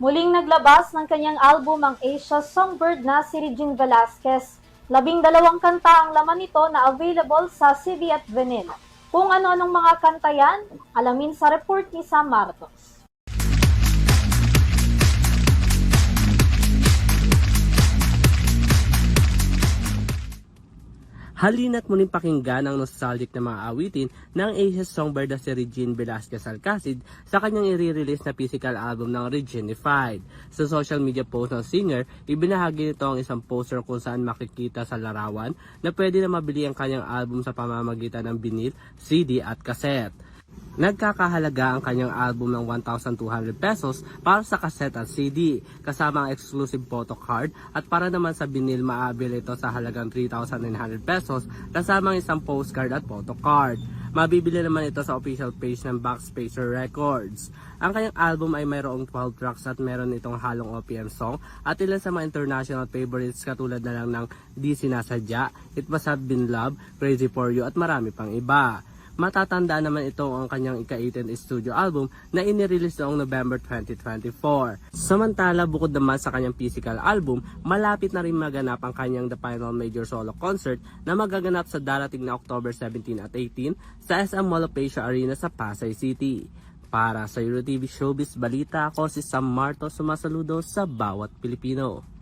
Muling naglabas ng kanyang album ang Asia Songbird na si Regine Velasquez. 12 kanta ang laman nito na available sa CD at vinyl. Kung ano-anong mga kanta yan, alamin sa report ni Sam Martos. Halina't muling pakinggan ang nostalgic na mga awitin ng Asia Songbird na si Regine Velasquez Alcacid sa kanyang i-release na physical album ng Reginified. Sa social media post ng singer, ibinahagi nito ang isang poster kung saan makikita sa larawan na pwede na mabili ang kanyang album sa pamamagitan ng vinyl, CD at cassette. Nagkakahalaga ang kanyang album ng 1,200 pesos para sa cassette at CD, kasama ang exclusive photo card, at para naman sa vinyl maabil ito sa halagang 3,900 pesos kasama ang isang postcard at photo card. Mabibili naman ito sa official page ng Backspacer Records. Ang kanyang album ay mayroong 12 tracks at meron itong halong OPM song at ilan sa mga international favorites katulad na lang ng Di Sinasadya, It Must Have Been Love, Crazy For You at marami pang iba. Matatandaan naman ito ang kanyang ika-18th studio album na inirelease noong November 2024. Samantala, bukod naman sa kanyang physical album, malapit na rin maganap ang kanyang The Final Major Solo Concert na magaganap sa darating na October 17 at 18 sa SM Mall of Asia Arena sa Pasay City. Para sa EuroTV Showbiz Balita, ako si Sam Martos, sumasaludo sa bawat Pilipino.